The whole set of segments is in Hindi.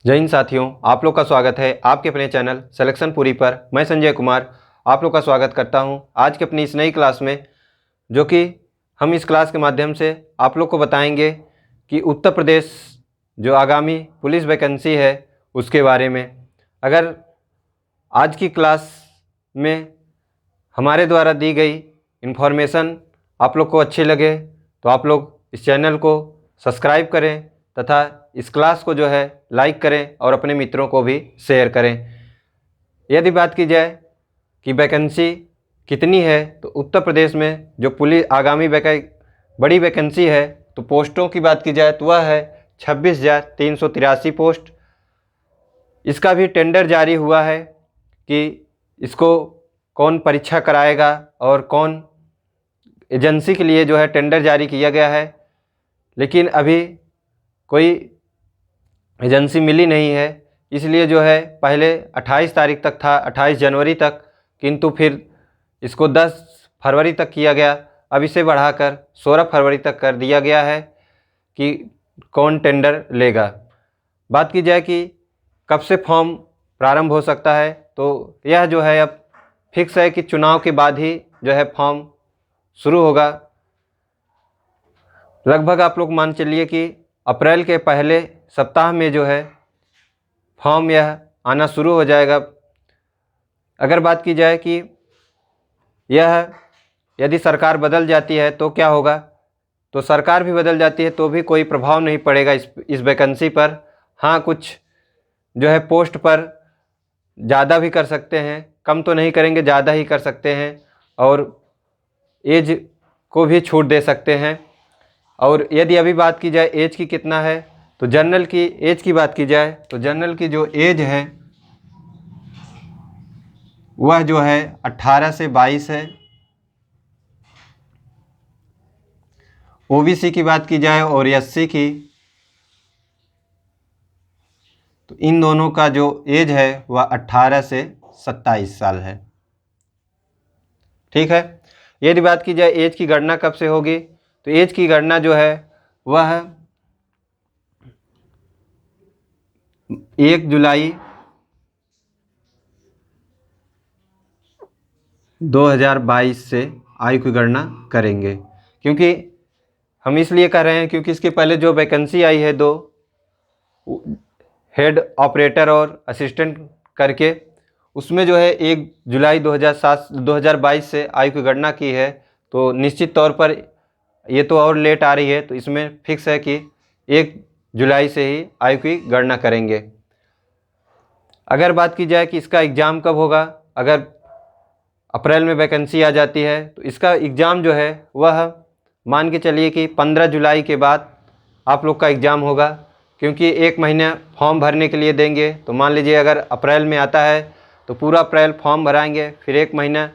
जय हिंद साथियों, आप लोग का स्वागत है आपके अपने चैनल सिलेक्शन पूरी पर। मैं संजय कुमार आप लोग का स्वागत करता हूं आज की अपनी इस नई क्लास में, जो कि हम इस क्लास के माध्यम से आप लोग को बताएंगे कि उत्तर प्रदेश जो आगामी पुलिस वैकेंसी है उसके बारे में। अगर आज की क्लास में हमारे द्वारा दी गई इन्फॉर्मेशन आप लोग को अच्छी लगे तो आप लोग इस चैनल को सब्सक्राइब करें तथा इस क्लास को जो है लाइक करें और अपने मित्रों को भी शेयर करें। यदि बात की जाए कि वैकेंसी कितनी है, तो उत्तर प्रदेश में जो पुलिस आगामी बड़ी वैकेंसी है, तो पोस्टों की बात की जाए तो वह है 26,383 पोस्ट। इसका भी टेंडर जारी हुआ है कि इसको कौन परीक्षा कराएगा और कौन एजेंसी के लिए जो है टेंडर जारी किया गया है, लेकिन अभी कोई एजेंसी मिली नहीं है। इसलिए जो है पहले 28 तारीख तक था, 28 जनवरी तक, किंतु फिर इसको 10 फरवरी तक किया गया। अब इसे बढ़ाकर 16 फरवरी तक कर दिया गया है कि कौन टेंडर लेगा। बात की जाए कि कब से फॉर्म प्रारंभ हो सकता है, तो यह जो है अब फिक्स है कि चुनाव के बाद ही जो है फॉर्म शुरू होगा। लगभग आप लोग मान चलिए कि अप्रैल के पहले सप्ताह में जो है फॉर्म यह आना शुरू हो जाएगा। अगर बात की जाए कि यह यदि सरकार बदल जाती है तो क्या होगा, तो सरकार भी बदल जाती है तो भी कोई प्रभाव नहीं पड़ेगा इस वैकेंसी पर। हाँ, कुछ जो है पोस्ट पर ज़्यादा भी कर सकते हैं, कम तो नहीं करेंगे, ज़्यादा ही कर सकते हैं, और एज को भी छूट दे सकते हैं। और यदि अभी बात की जाए एज की कितना है, तो जनरल की एज की बात की जाए तो जनरल की जो एज है वह जो है 18 से 22 है। ओबीसी की बात की जाए और एससी की, तो इन दोनों का जो एज है वह 18 से 27 साल है। ठीक है। यदि बात की जाए एज की गणना कब से होगी, तो एज की गणना जो है वह 1 जुलाई 2022 से आयु की गणना करेंगे। क्योंकि हम इसलिए कह रहे हैं क्योंकि इसके पहले जो वैकेंसी आई है 2 हेड ऑपरेटर और असिस्टेंट करके, उसमें जो है 1 जुलाई 2022 से आयु की गणना की है। तो निश्चित तौर पर ये तो और लेट आ रही है, तो इसमें फिक्स है कि 1 जुलाई से ही आयु की गणना करेंगे। अगर बात की जाए कि इसका एग्ज़ाम कब होगा, अगर अप्रैल में वैकेंसी आ जाती है तो इसका एग्ज़ाम जो है वह मान के चलिए कि 15 जुलाई के बाद आप लोग का एग्ज़ाम होगा। क्योंकि 1 महीना फॉर्म भरने के लिए देंगे, तो मान लीजिए अगर अप्रैल में आता है तो पूरा अप्रैल फॉर्म भराएंगे, फिर 1 महीना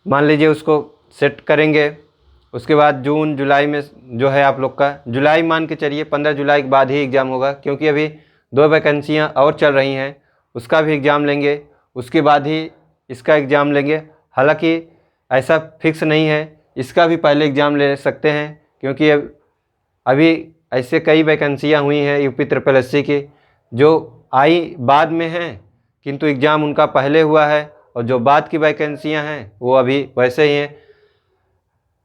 मान लीजिए उसको सेट करेंगे। उसके बाद जून जुलाई में जो है आप लोग का, जुलाई मान के चलिए 15 जुलाई के बाद ही एग्ज़ाम होगा, क्योंकि अभी 2 वैकेंसियाँ और चल रही हैं, उसका भी एग्ज़ाम लेंगे, उसके बाद ही इसका एग्ज़ाम लेंगे। हालांकि ऐसा फिक्स नहीं है, इसका भी पहले एग्ज़ाम ले सकते हैं, क्योंकि अभी ऐसे कई वैकेंसियाँ हुई हैं यूपी SSS की जो आई बाद में हैं, किंतु एग्ज़ाम उनका पहले हुआ है, और जो बाद की वैकेंसियाँ हैं वो अभी वैसे ही हैं।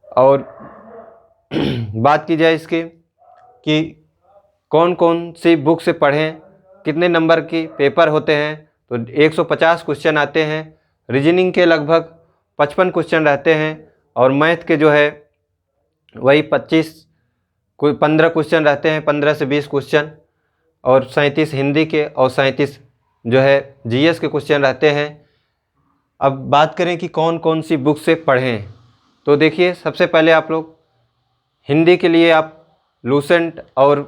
और बात की जाए इसकी कि कौन कौन सी बुक से पढ़ें, कितने नंबर की पेपर होते हैं, तो 150 क्वेश्चन आते हैं। रीजनिंग के लगभग 55 क्वेश्चन रहते हैं, और मैथ के जो है वही 15 क्वेश्चन रहते हैं, 15 से 20 क्वेश्चन, और 37 हिंदी के और 37 जो है जीएस के क्वेश्चन रहते हैं। अब बात करें कि कौन कौन सी बुक से पढ़ें, तो देखिए सबसे पहले आप लोग हिंदी के लिए आप लूसेंट और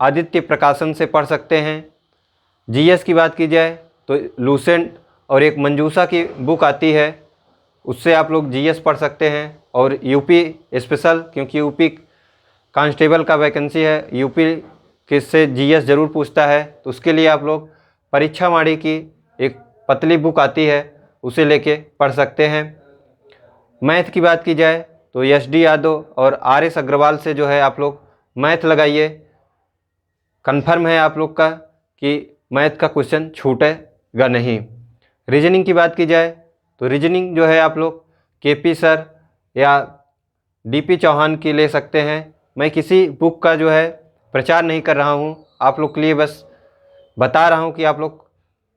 आदित्य प्रकाशन से पढ़ सकते हैं। जीएस की बात की जाए तो लूसेंट और एक मंजूषा की बुक आती है, उससे आप लोग जीएस पढ़ सकते हैं। और यूपी स्पेशल, क्योंकि यूपी कांस्टेबल का वैकेंसी है, यूपी किससे जीएस ज़रूर पूछता है, तो उसके लिए आप लोग परीक्षा वाणी की एक पतली बुक आती है, उसे लेके पढ़ सकते हैं। मैथ की बात की जाए तो एसडी यादव और आरएस अग्रवाल से जो है आप लोग मैथ लगाइए। कन्फर्म है आप लोग का कि मैथ का क्वेश्चन छूटेगा नहीं। रीजनिंग की बात की जाए तो रीजनिंग जो है आप लोग केपी सर या डीपी चौहान की ले सकते हैं। मैं किसी बुक का जो है प्रचार नहीं कर रहा हूँ, आप लोग के लिए बस बता रहा हूँ कि आप लोग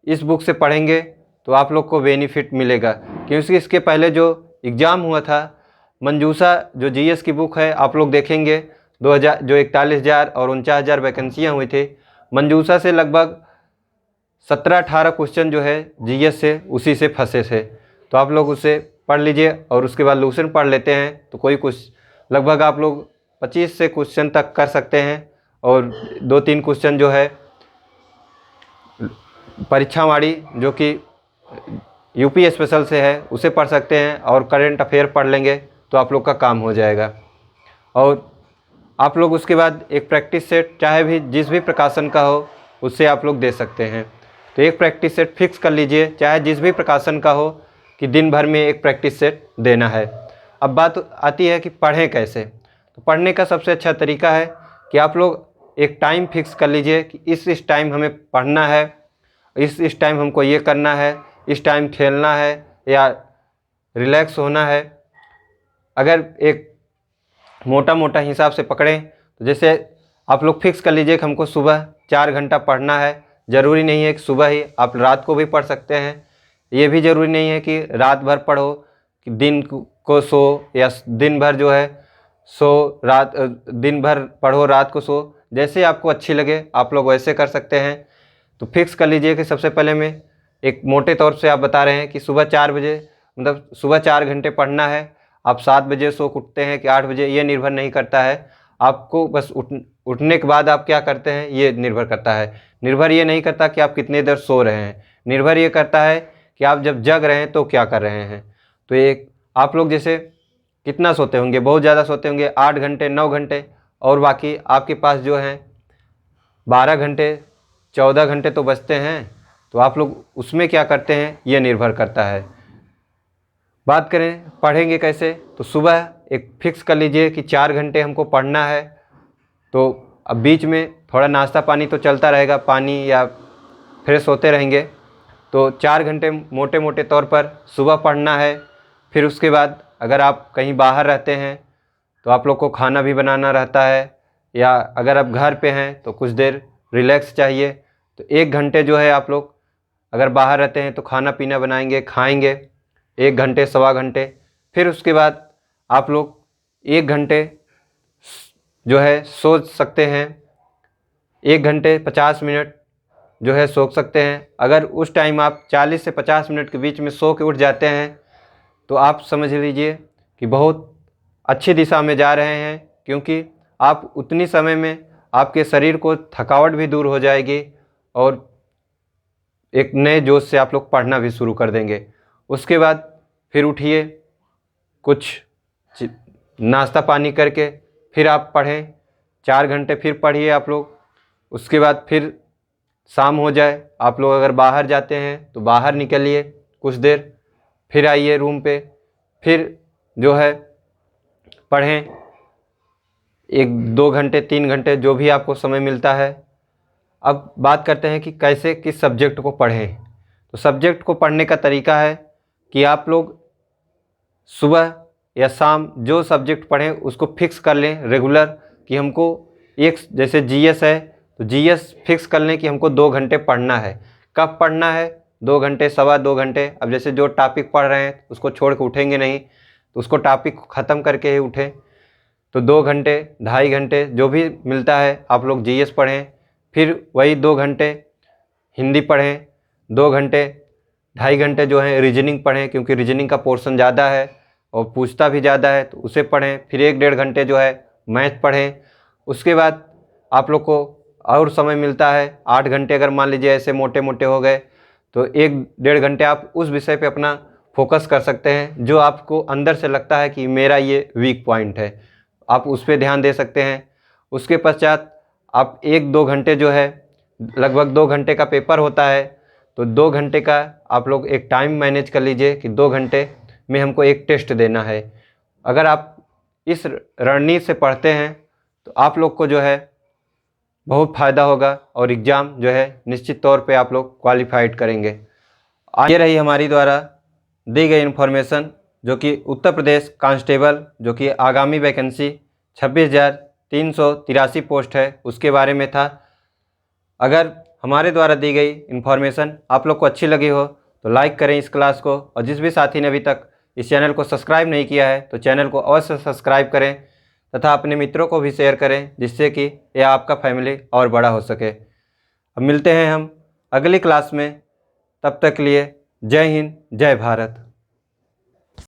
इस बुक से पढ़ेंगे तो आप लोग को बेनिफिट मिलेगा। क्योंकि इसके पहले जो एग्ज़ाम हुआ था मंजूषा जो जीएस की बुक है, आप लोग देखेंगे 2000 जो 41,000 और 49,000 वैकेंसियाँ हुई थी, मंजूषा से लगभग 17-18 क्वेश्चन जो है जीएस से उसी से फंसे थे। तो आप लोग उसे पढ़ लीजिए और उसके बाद लूसेंट पढ़ लेते हैं तो कोई कुछ लगभग आप लोग 25 से क्वेश्चन तक कर सकते हैं। और 2-3 क्वेश्चन जो है परीक्षावाड़ी जो कि यूपी स्पेशल से है उसे पढ़ सकते हैं और करंट अफेयर पढ़ लेंगे तो आप लोग का काम हो जाएगा। और आप लोग उसके बाद एक प्रैक्टिस सेट चाहे भी जिस भी प्रकाशन का हो उससे आप लोग दे सकते हैं। तो एक प्रैक्टिस सेट फिक्स कर लीजिए चाहे जिस भी प्रकाशन का हो कि दिन भर में एक प्रैक्टिस सेट देना है। अब बात आती है कि पढ़ें कैसे। तो पढ़ने का सबसे अच्छा तरीका है कि आप लोग एक टाइम फिक्स कर लीजिए कि इस टाइम हमें पढ़ना है, इस टाइम हमको ये करना है, इस टाइम खेलना है या रिलैक्स होना है। अगर एक मोटा मोटा हिसाब से पकड़ें तो जैसे आप लोग फिक्स कर लीजिए कि हमको सुबह 4 घंटा पढ़ना है। ज़रूरी नहीं है कि सुबह ही, आप रात को भी पढ़ सकते हैं। ये भी ज़रूरी नहीं है कि रात भर पढ़ो, कि दिन को सो या दिन भर जो है सो, दिन भर पढ़ो रात को सो, जैसे आपको अच्छी लगे आप लोग वैसे कर सकते हैं। तो फिक्स कर लीजिए कि सबसे पहले मैं एक मोटे तौर से आप बता रहे हैं कि सुबह 4 बजे मतलब सुबह 4 घंटे पढ़ना है। आप 7 बजे सो के उठते हैं कि 8 बजे, ये निर्भर नहीं करता है। आपको बस उठने के बाद आप क्या करते हैं ये निर्भर करता है। निर्भर ये नहीं करता कि आप कितने देर सो रहे हैं, निर्भर ये करता है कि आप जब जग रहे हैं तो क्या कर रहे हैं। तो एक आप लोग जैसे कितना सोते होंगे, बहुत ज़्यादा सोते होंगे, 8 घंटे 9 घंटे, और बाकी आपके पास जो है 12 घंटे 14 घंटे तो बचते हैं। तो आप लोग उसमें क्या करते हैं ये निर्भर करता है। बात करें पढ़ेंगे कैसे, तो सुबह एक फिक्स कर लीजिए कि 4 घंटे हमको पढ़ना है। तो अब बीच में थोड़ा नाश्ता पानी तो चलता रहेगा, पानी या फ्रेश होते रहेंगे। तो 4 घंटे मोटे मोटे तौर पर सुबह पढ़ना है। फिर उसके बाद अगर आप कहीं बाहर रहते हैं तो आप लोग को खाना भी बनाना रहता है, या अगर आप घर पे हैं तो कुछ देर रिलैक्स चाहिए। तो 1 घंटे जो है आप लोग अगर बाहर रहते हैं तो खाना पीना बनाएंगे, खाएंगे 1 घंटे सवा घंटे। फिर उसके बाद आप लोग 1 घंटे जो है सो सकते हैं, 1 घंटे 50 मिनट जो है सो सकते हैं। अगर उस टाइम आप 40 से 50 मिनट के बीच में सो के उठ जाते हैं तो आप समझ लीजिए कि बहुत अच्छी दिशा में जा रहे हैं, क्योंकि आप उतनी समय में आपके शरीर को थकावट भी दूर हो जाएगी और एक नए जोश से आप लोग पढ़ना भी शुरू कर देंगे। उसके बाद फिर उठिए, कुछ नाश्ता पानी करके फिर आप पढ़ें, 4 घंटे फिर पढ़िए आप लोग। उसके बाद फिर शाम हो जाए, आप लोग अगर बाहर जाते हैं तो बाहर निकलिए कुछ देर, फिर आइए रूम पे, फिर जो है पढ़ें 1-2 घंटे 3 घंटे जो भी आपको समय मिलता है। अब बात करते हैं कि कैसे किस सब्जेक्ट को पढ़ें। तो सब्जेक्ट को पढ़ने का तरीका है कि आप लोग सुबह या शाम जो सब्जेक्ट पढ़ें उसको फिक्स कर लें रेगुलर, कि हमको एक जैसे जीएस है तो जीएस फिक्स कर लें कि हमको 2 घंटे पढ़ना है। कब पढ़ना है, 2 घंटे सवा 2 घंटे। अब जैसे जो टॉपिक पढ़ रहे हैं उसको छोड़ के उठेंगे नहीं, तो उसको टॉपिक ख़त्म करके ही उठें। तो 2 घंटे 2.5 घंटे जो भी मिलता है आप लोग जीएस पढ़ें। फिर वही 2 घंटे हिंदी पढ़ें, 2 घंटे 2.5 घंटे जो है रीजनिंग पढ़ें, क्योंकि रीजनिंग का पोर्शन ज़्यादा है और पूछता भी ज़्यादा है तो उसे पढ़ें। फिर 1-1.5 घंटे जो है मैथ पढ़ें। उसके बाद आप लोग को और समय मिलता है 8 घंटे, अगर मान लीजिए ऐसे मोटे मोटे हो गए तो 1-1.5 घंटे आप उस विषय पे अपना फोकस कर सकते हैं जो आपको अंदर से लगता है कि मेरा ये वीक पॉइंट है, आप उस पर ध्यान दे सकते हैं। उसके पश्चात आप 1-2 घंटे जो है, लगभग 2 घंटे का पेपर होता है, तो 2 घंटे का आप लोग एक टाइम मैनेज कर लीजिए कि 2 घंटे में हमको एक टेस्ट देना है। अगर आप इस रणनीति से पढ़ते हैं तो आप लोग को जो है बहुत फ़ायदा होगा और एग्ज़ाम जो है निश्चित तौर पे आप लोग क्वालिफाइड करेंगे। ये रही हमारी द्वारा दी गई इन्फॉर्मेशन, जो कि उत्तर प्रदेश कांस्टेबल जो कि आगामी वैकेंसी 26,383 पोस्ट है उसके बारे में था। अगर हमारे द्वारा दी गई इन्फॉर्मेशन आप लोग को अच्छी लगी हो तो लाइक करें इस क्लास को, और जिस भी साथी ने अभी तक इस चैनल को सब्सक्राइब नहीं किया है तो चैनल को अवश्य सब्सक्राइब करें तथा अपने मित्रों को भी शेयर करें, जिससे कि यह आपका फैमिली और बड़ा हो सके। अब मिलते हैं हम अगली क्लास में, तब तक के लिए जय हिंद, जय भारत।